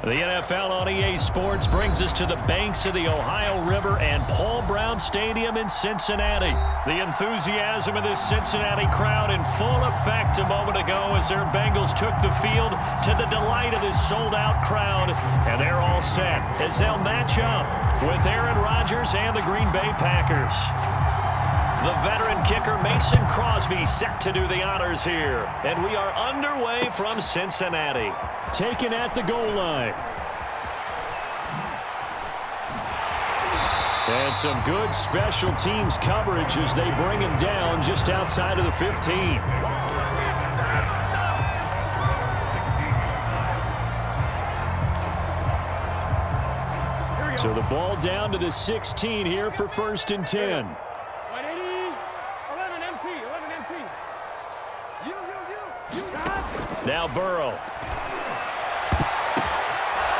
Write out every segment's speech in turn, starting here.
The NFL on EA Sports brings us to the banks of the Ohio River and Paul Brown Stadium in Cincinnati. The enthusiasm of this Cincinnati crowd in full effect a moment ago as their Bengals took the field to the delight of this sold-out crowd. And they're all set as they'll match up with Aaron Rodgers and the Green Bay Packers. The veteran kicker Mason Crosby set to do the honors here. And we are underway from Cincinnati. Taken at the goal line. And some good special teams coverage as they bring him down just outside of the 15. So the ball down to the 16 here for 1st and 10. Now Burrow.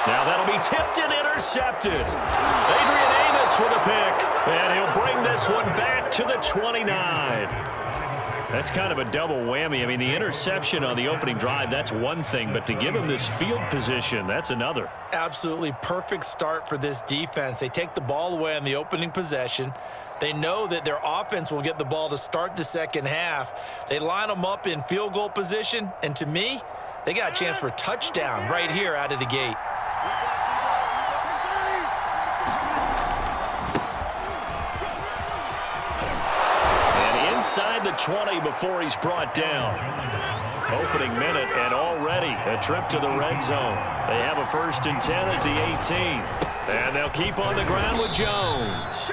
Now that'll be tipped and intercepted. Adrian Amos with a pick. And he'll bring this one back to the 29. That's kind of a double whammy. I mean, the interception on the opening drive, that's one thing. But to give him this field position, that's another. Absolutely perfect start for this defense. They take the ball away on the opening possession. They know that their offense will get the ball to start the second half. They line them up in field goal position, and to me, they got a chance for a touchdown right here out of the gate. And inside the 20 before he's brought down. Opening minute and already a trip to the red zone. They have a 1st and 10 at the 18. And they'll keep on the ground with Jones.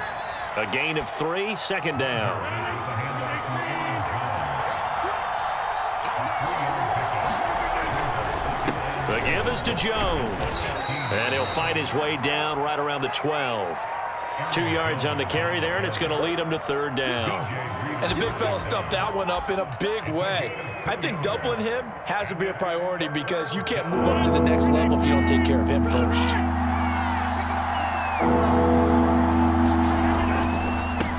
A gain of 3, 2nd down. The give is to Jones. And he'll fight his way down right around the 12. 2 yards on the carry there, and it's going to lead him to 3rd down. And the big fella stuffed that one up in a big way. I think doubling him has to be a priority because you can't move up to the next level if you don't take care of him first.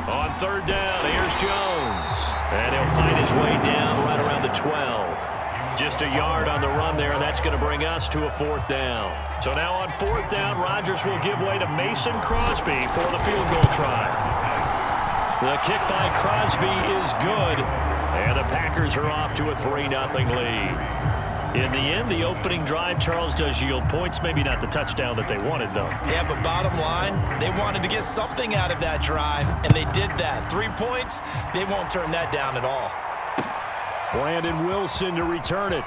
On 3rd down, here's Jones. And he'll find his way down right around the 12. Just a yard on the run there, and that's going to bring us to a 4th down. So now on 4th down, Rodgers will give way to Mason Crosby for the field goal try. The kick by Crosby is good, and the Packers are off to a 3-0 lead. In the end, the opening drive, Charles, does yield points. Maybe not the touchdown that they wanted, though. Yeah, but bottom line, they wanted to get something out of that drive, and they did that. 3 points, they won't turn that down at all. Brandon Wilson to return it.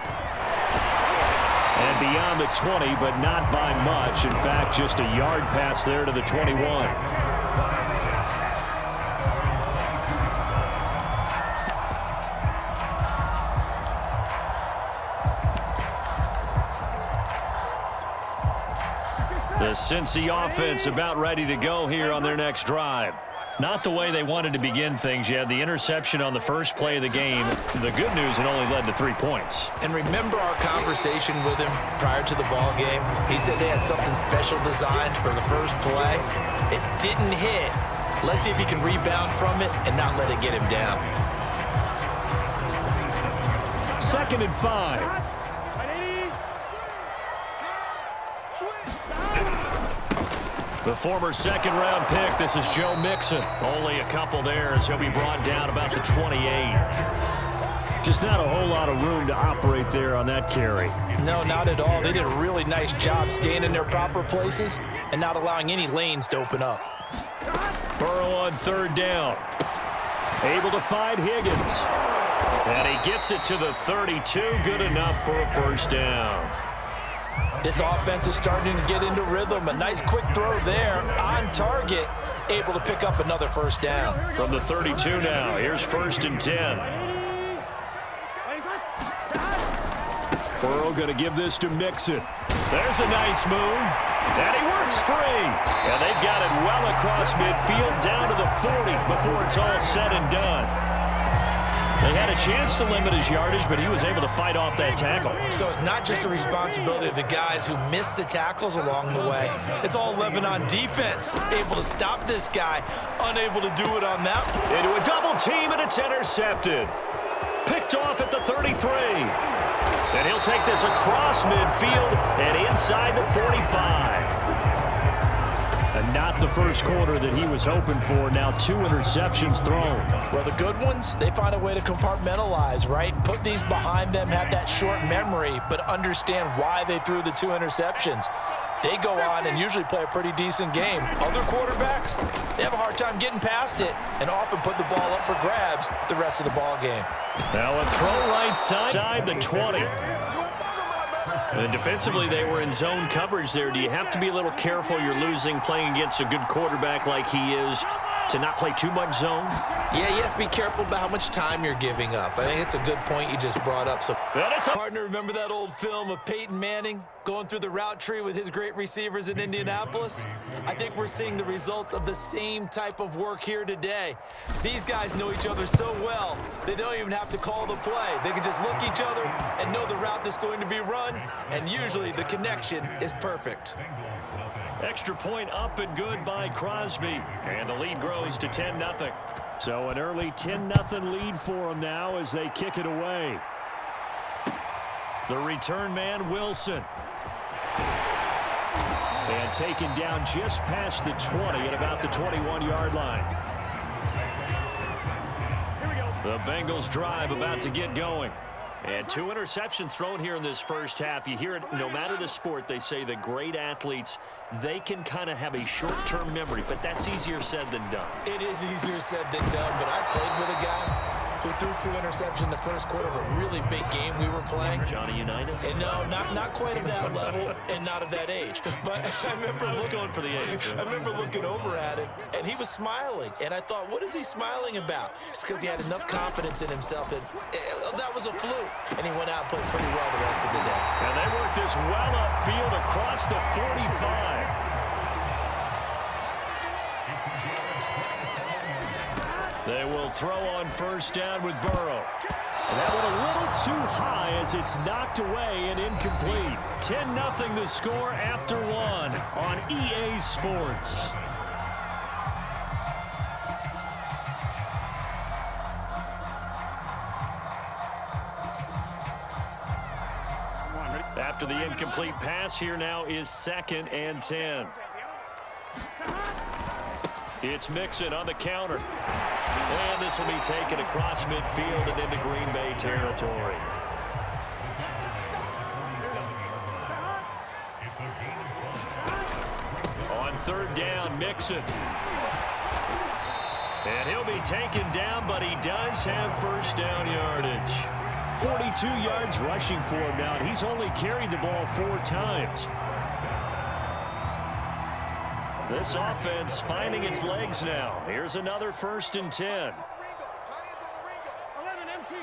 And beyond the 20, but not by much. In fact, just a yard pass there to the 21. The Cincy offense about ready to go here on their next drive. Not the way they wanted to begin things. You had the interception on the first play of the game. The good news, it only led to 3 points. And remember our conversation with him prior to the ball game? He said they had something special designed for the first play. It didn't hit. Let's see if he can rebound from it and not let it get him down. 2nd and 5. The former 2nd-round pick, this is Joe Mixon. Only a couple there as he'll be brought down about the 28. Just not a whole lot of room to operate there on that carry. No, not at all. They did a really nice job staying in their proper places and not allowing any lanes to open up. Burrow on 3rd down. Able to find Higgins. And he gets it to the 32. Good enough for a 1st down. This offense is starting to get into rhythm. A nice quick throw there on target. Able to pick up another 1st down. From the 32 now. Here's 1st and 10. Burrow going to give this to Mixon. There's a nice move. And he works free. And they've got it well across midfield down to the 40 before it's all said and done. They had a chance to limit his yardage, but he was able to fight off that tackle. So it's not just the responsibility of the guys who missed the tackles along the way. It's all 11 on defense. Able to stop this guy, unable to do it on that. Into a double team, and it's intercepted. Picked off at the 33. And he'll take this across midfield and inside the 45. And not the first quarter that he was hoping for. Now 2 interceptions thrown. Well, the good ones, they find a way to compartmentalize, right? Put these behind them, have that short memory, but understand why they threw the 2 interceptions. They go on and usually play a pretty decent game. Other quarterbacks, they have a hard time getting past it and often put the ball up for grabs the rest of the ball game. Now a throw right side the 20. And defensively, they were in zone coverage there. Do you have to be a little careful? You're losing playing against a good quarterback like he is to not play too much zone? Yeah, you have to be careful about how much time you're giving up. I think it's a good point you just brought up. So, partner, remember that old film of Peyton Manning going through the route tree with his great receivers in Indianapolis? I think we're seeing the results of the same type of work here today. These guys know each other so well, they don't even have to call the play. They can just look each other and know the route that's going to be run, and usually the connection is perfect. Extra point up and good by Crosby. And the lead grows to 10-0. So an early 10-0 lead for them now as they kick it away. The return man, Wilson. And taken down just past the 20 at about the 21-yard line. The Bengals drive about to get going. And 2 interceptions thrown here in this first half. You hear it, no matter the sport, they say that great athletes, they can kind of have a short-term memory, but that's easier said than done. It is easier said than done, but I played with a guy who threw 2 interceptions in the first quarter of a really big game we were playing. Johnny Unitas? And no, not quite of that level and not of that age. But I remember going for the age. I remember looking over at him, and he was smiling. And I thought, what is he smiling about? It's because he had enough confidence in himself that that was a fluke. And he went out and played pretty well the rest of the day. And they work this well upfield across the 45. They will throw on first down with Burrow. And that one a little too high as it's knocked away and incomplete. 10-0 the score after 1 on EA Sports. After the incomplete pass, here now is 2nd and 10. It's Mixon on the counter. And this will be taken across midfield and into Green Bay territory. On 3rd down, Mixon. And he'll be taken down, but he does have first down yardage. 42 yards rushing for him now. He's only carried the ball 4 times. This offense finding its legs now. Here's another 1st and 10. 11 MT.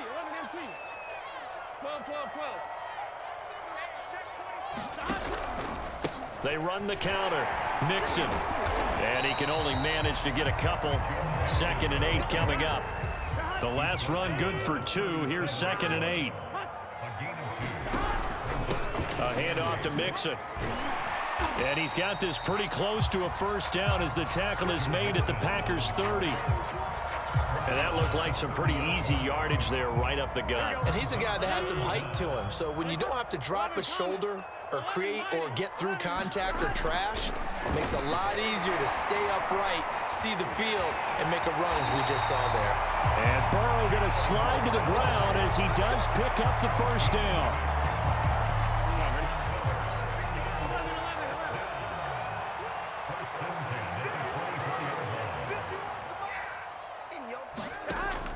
12. They run the counter. Mixon. And he can only manage to get a couple. 2nd and 8 coming up. The last run good for 2. Here's 2nd and 8. A handoff to Mixon. And he's got this pretty close to a first down as the tackle is made at the Packers 30. And that looked like some pretty easy yardage there right up the gut. And he's a guy that has some height to him. So when you don't have to drop a shoulder or create or get through contact or trash, it makes it a lot easier to stay upright, see the field, and make a run as we just saw there. And Burrow going to slide to the ground as he does pick up the first down.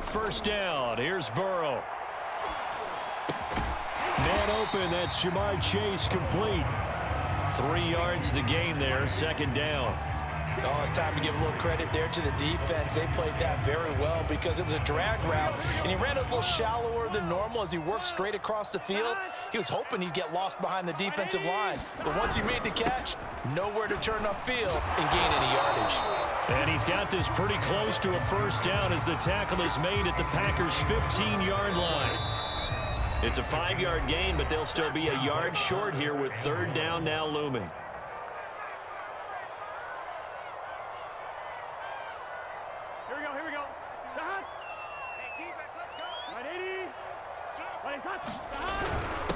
First down, here's Burrow. Man open, that's Jamar Chase complete. 3 yards the gain there, 2nd down. Oh, it's time to give a little credit there to the defense. They played that very well because it was a drag route, and he ran a little shallower than normal as he worked straight across the field. He was hoping he'd get lost behind the defensive line, but once he made the catch, nowhere to turn upfield and gain any yardage. And he's got this pretty close to a first down as the tackle is made at the Packers' 15-yard line. It's a 5-yard gain, but they'll still be a yard short here with 3rd down now looming. Here we go. Hey, defense, let's go. Right, 80. Right, it's hot.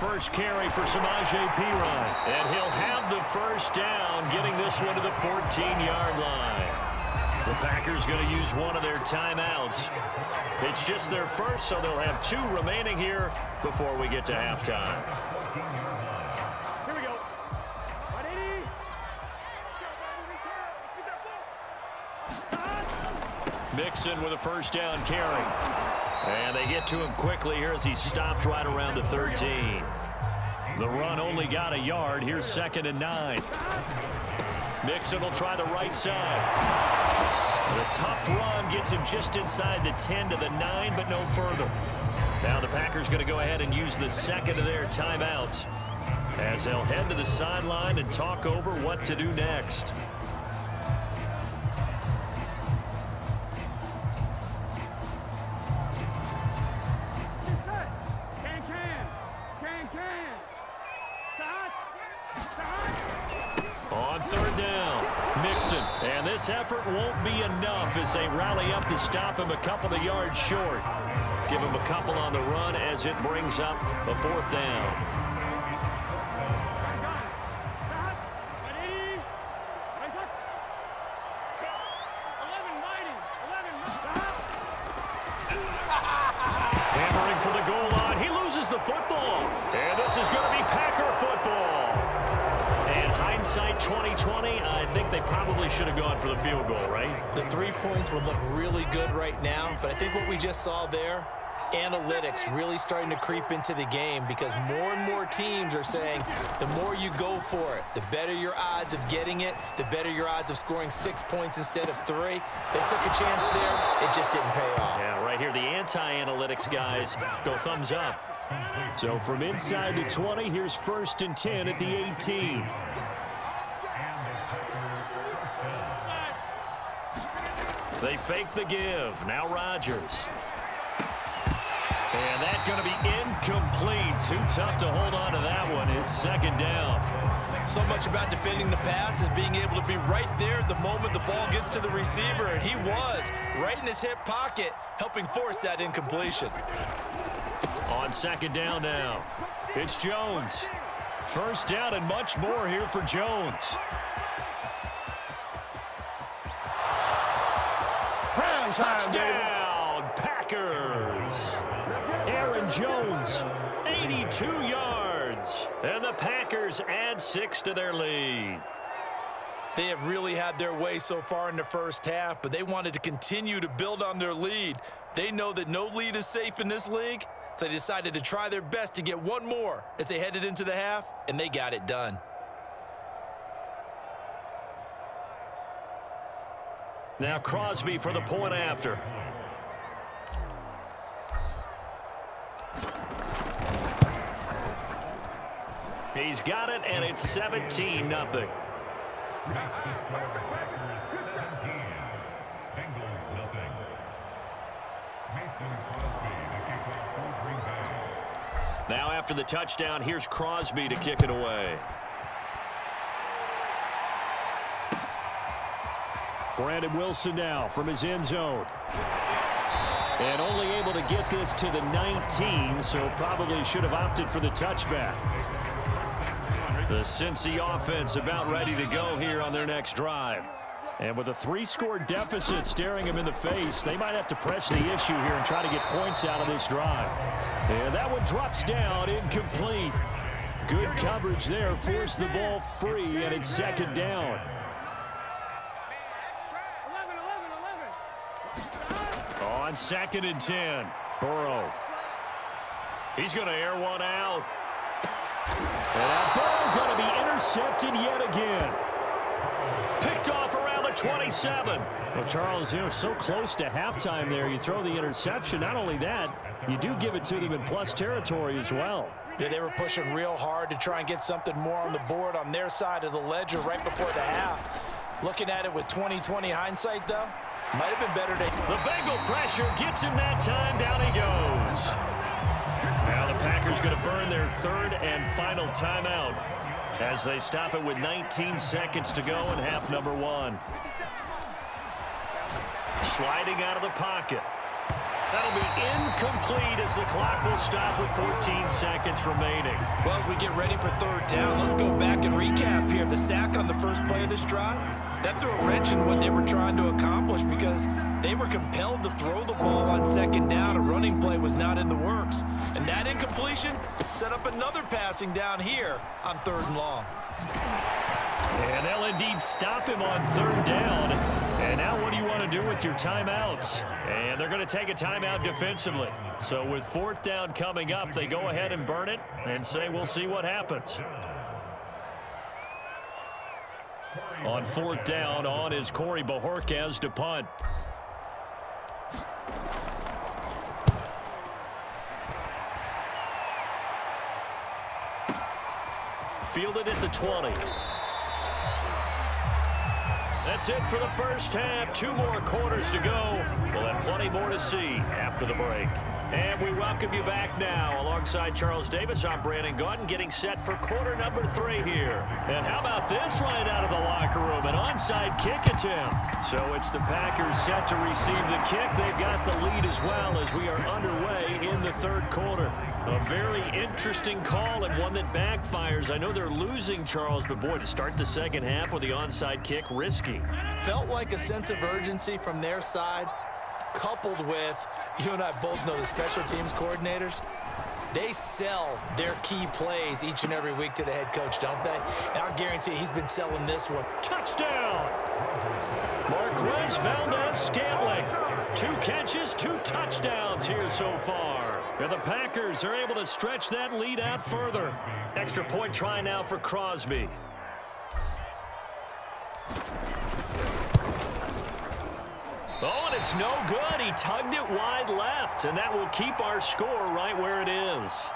first carry for Samaje Perine. And he'll have the first down, getting this one to the 14-yard line. The Packers going to use one of their timeouts. It's just their first, so they'll have 2 remaining here before we get to halftime. Here we go. Ready? Mixon with a first down carry. And they get to him quickly here as he stopped right around the 13. The run only got a yard. Here's 2nd and 9. Mixon will try the right side. The tough run gets him just inside the 10 to the 9, but no further. Now the Packers going to go ahead and use the second of their timeouts as they'll head to the sideline and talk over what to do next. On 3rd down, Mixon. And this effort won't be enough as they rally up to stop him a couple of yards short. Give him a couple on the run as it brings up a 4th down. Hammering for the goal line. He loses the football. And this is going to be Packer football. And hindsight 2020, I think they probably should have gone for the field goal, right? The 3 points would look really good right now, but I think what we just saw there, analytics really starting to creep into the game because more and more teams are saying the more you go for it, the better your odds of getting it, the better your odds of scoring 6 points instead of 3. They took a chance there. It just didn't pay off. Yeah, right here, the anti-analytics guys go thumbs up. So from inside the 20, here's 1st and 10 at the 18. They fake the give. Now Rodgers. And that's going to be incomplete. Too tough to hold on to that one. It's 2nd down. So much about defending the pass is being able to be right there at the moment the ball gets to the receiver, and he was right in his hip pocket, helping force that incompletion. On 2nd down now, it's Jones. 1st down and much more here for Jones. Touchdown, Packers. Aaron Jones, 82 yards. And the Packers add 6 to their lead. They have really had their way so far in the first half, but they wanted to continue to build on their lead. They know that no lead is safe in this league, so they decided to try their best to get one more as they headed into the half, and they got it done. Now Crosby for the point after. He's got it, and it's 17-0. Now after the touchdown, here's Crosby to kick it away. Brandon Wilson now from his end zone. And only able to get this to the 19, so probably should have opted for the touchback. The Cincy offense about ready to go here on their next drive. And with a 3-score deficit staring them in the face, they might have to press the issue here and try to get points out of this drive. And that one drops down, incomplete. Good coverage there, forced the ball free, and it's 2nd down. On 2nd and 10, Burrow. He's going to air one out. And that ball going to be intercepted yet again. Picked off around the 27. Well, Charles, so close to halftime there. You throw the interception. Not only that, you do give it to them in plus territory as well. Yeah, they were pushing real hard to try and get something more on the board on their side of the ledger right before the half. Looking at it with 20/20 hindsight, though, might have been better to... The Bengal pressure gets him that time. Down he goes. Now the Packers going to burn their 3rd and final timeout as they stop it with 19 seconds to go in half number 1. Sliding out of the pocket. That'll be incomplete as the clock will stop with 14 seconds remaining. Well, as we get ready for third down, let's go back and recap here. The sack on the first play of this drive, that threw a wrench in what they were trying to accomplish because they were compelled to throw the ball on second down. A running play was not in the works. And that incompletion set up another passing down here on third and long. And they'll indeed stop him on third down. And now what do you want to do with your timeouts? And they're going to take a timeout defensively. So with fourth down coming up, they go ahead and burn it and say we'll see what happens. On fourth down, on is Corey Bajorquez to punt. Fielded at the 20. That's it for the first half. 2 more quarters to go. We'll have plenty more to see after the break. And we welcome you back now. Alongside Charles Davis, I'm Brandon Gaudin, getting set for quarter number 3 here. And how about this right out of the locker room? An onside kick attempt. So it's the Packers set to receive the kick. They've got the lead as well as we are underway in the third quarter. A very interesting call and one that backfires. I know they're losing, Charles, but boy, to start the second half with the onside kick, risky. Felt like a sense of urgency from their side, coupled with, you and I both know the special teams coordinators, they sell their key plays each and every week to the head coach, don't they? And I'll guarantee he's been selling this one. Touchdown! Marquez Valdez-Scantling. 2 catches, 2 touchdowns here so far. And the Packers are able to stretch that lead out further. Extra point try now for Crosby. Oh, and it's no good. He tugged it wide left, and that will keep our score right where it is.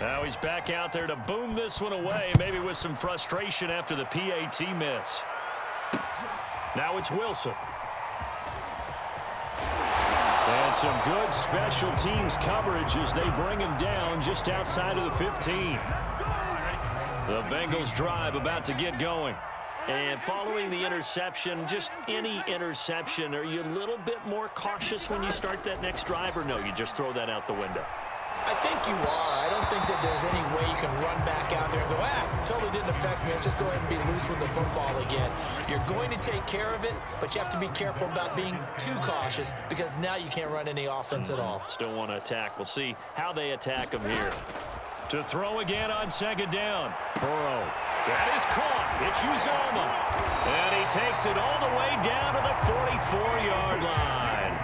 Now he's back out there to boom this one away, maybe with some frustration after the PAT miss. Now it's Wilson. And some good special teams coverage as they bring him down just outside of the 15. The Bengals drive about to get going. And following the interception, just any interception, are you a little bit more cautious when you start that next drive, or no, you just throw that out the window? I think you are. I don't think that there's any way you can run back out there and go, totally didn't affect me. Let's just go ahead and be loose with the football again. You're going to take care of it, but you have to be careful about being too cautious because now you can't run any offense at all. Still want to attack. We'll see how they attack him here. To throw again on second down. Burrow. That is caught. It's Uzomah. And he takes it all the way down to the 44-yard line.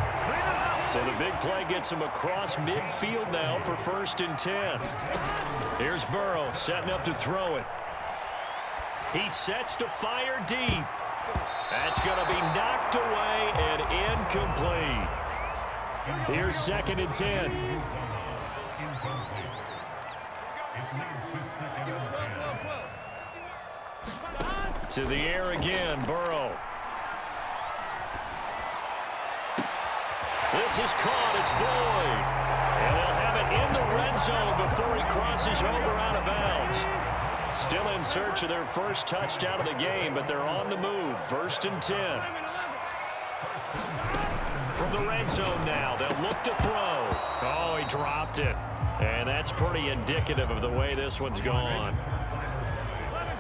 So the big play gets him across midfield now for 1st and 10. Here's Burrow setting up to throw it. He sets to fire deep. That's going to be knocked away and incomplete. Here's 2nd and 10. To the air again, Burrow. This is caught. It's Boyd. And they'll have it in the red zone before he crosses over out of bounds. Still in search of their first touchdown of the game, but they're on the move. 1st and 10. From the red zone now, they'll look to throw. Oh, he dropped it. And that's pretty indicative of the way this one's gone.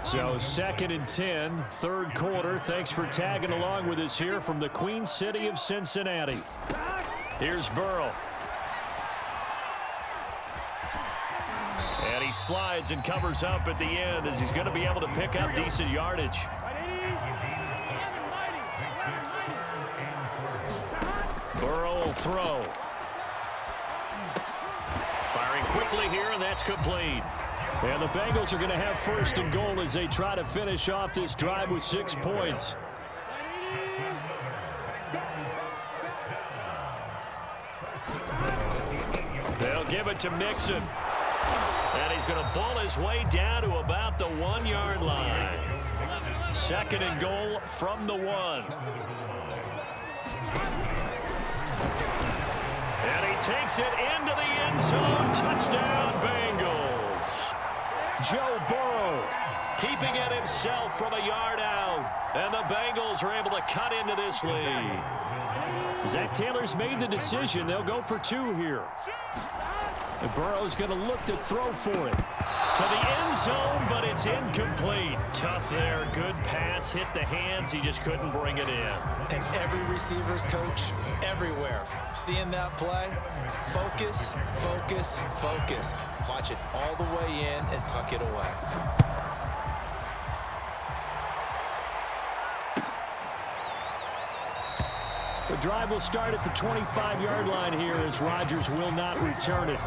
So 2nd and 10, third quarter. Thanks for tagging along with us here from the Queen City of Cincinnati. Here's Burrow. And he slides and covers up at the end as he's going to be able to pick up decent yardage. Burrow will throw. Firing quickly here, and that's complete. And the Bengals are going to have 1st and goal as they try to finish off this drive with 6 points. They'll give it to Mixon. And he's going to ball his way down to about the 1-yard line. 2nd and goal from the 1. And he takes it into the end zone. Touchdown, Bengals. Joe Burrow keeping it himself from a yard out. And the Bengals are able to cut into this lead. Zach Taylor's made the decision. They'll go for 2 here. And Burrow's going to look to throw for it. To the end zone, but it's incomplete. Tough there. Good pass. Hit the hands. He just couldn't bring it in. And every receiver's coach everywhere. Seeing that play, focus, focus, focus. Watch it all the way in and tuck it away. The drive will start at the 25-yard line here as Rodgers will not return it.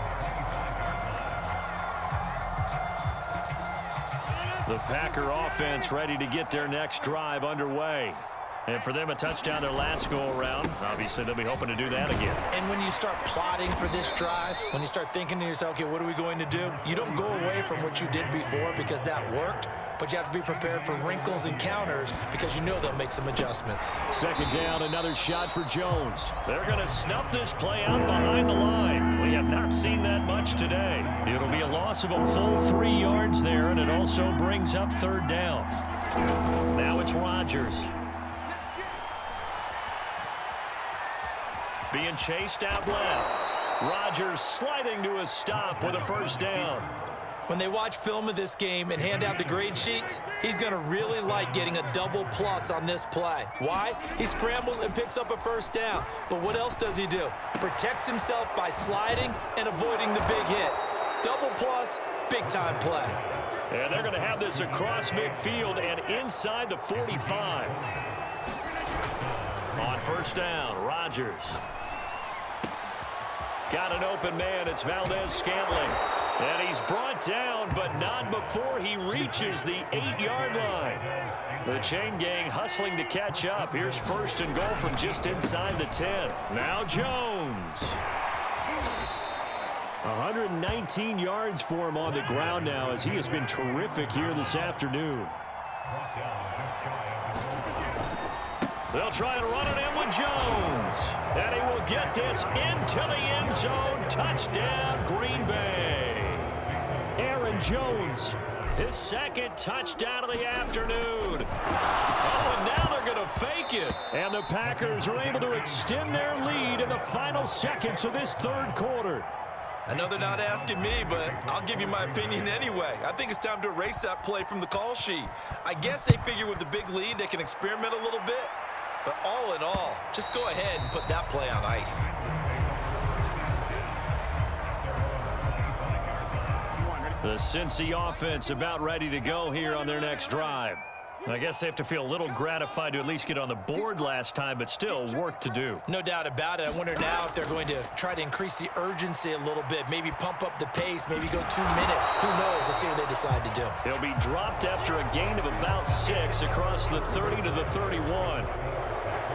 The Packer offense ready to get their next drive underway. And for them, a touchdown their last go-around. Obviously, they'll be hoping to do that again. And when you start plotting for this drive, when you start thinking to yourself, okay, what are we going to do? You don't go away from what you did before because that worked, but you have to be prepared for wrinkles and counters because you know they'll make some adjustments. Second down, another shot for Jones. They're going to snuff this play out behind the line. We have not seen that much today. It'll be a loss of a full 3 yards there, and it also brings up third down. Now it's Rodgers. Being chased out left. Rodgers sliding to a stop with a first down. When they watch film of this game and hand out the grade sheets, he's going to really like getting a double plus on this play. Why? He scrambles and picks up a first down. But what else does he do? Protects himself by sliding and avoiding the big hit. Double plus, big-time play. And they're going to have this across midfield and inside the 45. On first down, Rodgers. Got an open man. It's Valdez-Scantling. And he's brought down, but not before he reaches the 8-yard line. The chain gang hustling to catch up. Here's first and goal from just inside the 10. Now Jones. 119 yards for him on the ground now as he has been terrific here this afternoon. They'll try and run it in with Jones. And he will get this into the end zone. Touchdown, Green Bay. Aaron Jones, his second touchdown of the afternoon. Oh, and now they're going to fake it. And the Packers are able to extend their lead in the final seconds of this third quarter. I know they're not asking me, but I'll give you my opinion anyway. I think it's time to erase that play from the call sheet. I guess they figure with the big lead they can experiment a little bit. But all in all, just go ahead and put that play on ice. The Cincy offense about ready to go here on their next drive. I guess they have to feel a little gratified to at least get on the board last time, but still work to do. No doubt about it. I wonder now if they're going to try to increase the urgency a little bit, maybe pump up the pace, maybe go 2 minutes. Who knows? Let's see what they decide to do. He'll be dropped after a gain of about 6 across the 30 to the 31.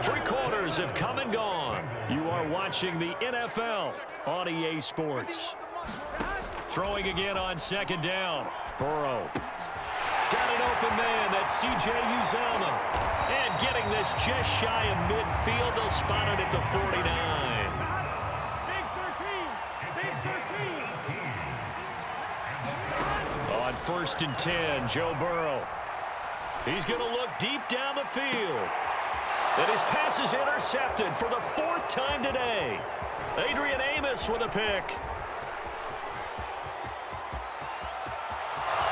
3 quarters have come and gone. You are watching the NFL on EA Sports. Throwing again on second down. Burrow. Got an open man. That's C.J. Uzomah. And getting this just shy of midfield. They'll spot it at the 49. Big 13. On first and 10, Joe Burrow. He's going to look deep down the field. And his pass is intercepted for the 4th time today. Adrian Amos with a pick.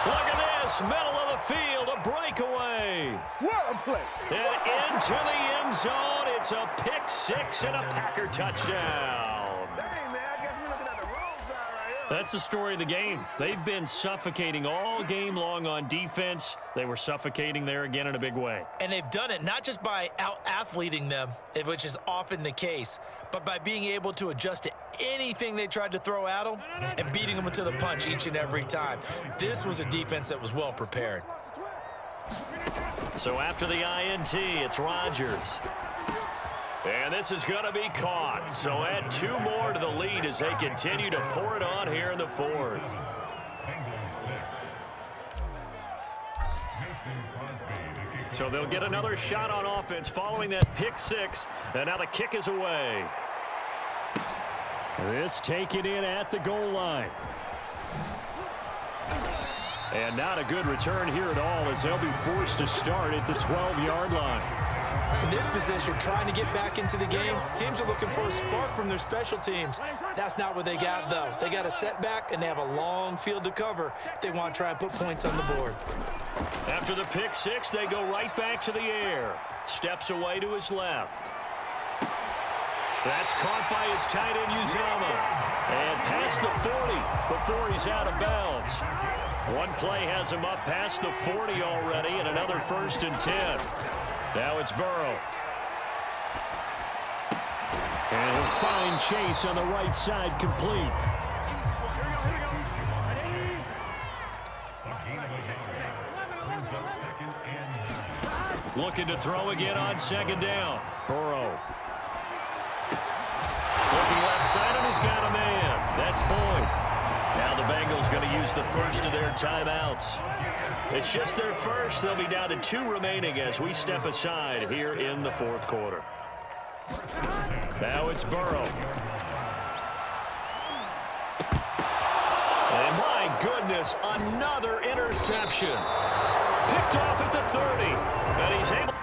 Look at this, middle of the field, a breakaway. What a play. And into the end zone, it's a pick 6 and a Packer touchdown. Hey, man, I guess we're looking at the wrong side right here. That's the story of the game. They've been suffocating all game long on defense. They were suffocating there again in a big way. And they've done it not just by out-athleting them, which is often the case, but by being able to adjust to anything they tried to throw at them and beating them into the punch each and every time. This was a defense that was well prepared. So after the INT, it's Rodgers. And this is going to be caught. So add 2 more to the lead as they continue to pour it on here in the 4th. So they'll get another shot on offense following that pick 6. And now the kick is away. This taken in at the goal line. And not a good return here at all as they'll be forced to start at the 12-yard line. In this position, trying to get back into the game, teams are looking for a spark from their special teams. That's not what they got, though. They got a setback, and they have a long field to cover if they want to try and put points on the board. After the pick six, they go right back to the air. Steps away to his left. That's caught by his tight end, Uzama. And past the 40 before he's out of bounds. One play has him up past the 40 already, and another 1st and 10. Now it's Burrow. And a fine chase on the right side, complete. Looking to throw again on 2nd down. Burrow. Looking left side, and he's got a man. That's Boyd. Now the Bengals going to use the first of their timeouts. It's just their first. They'll be down to 2 remaining as we step aside here in the 4th quarter. Now it's Burrow. And my goodness, another interception. Picked off at the 30. And he's able...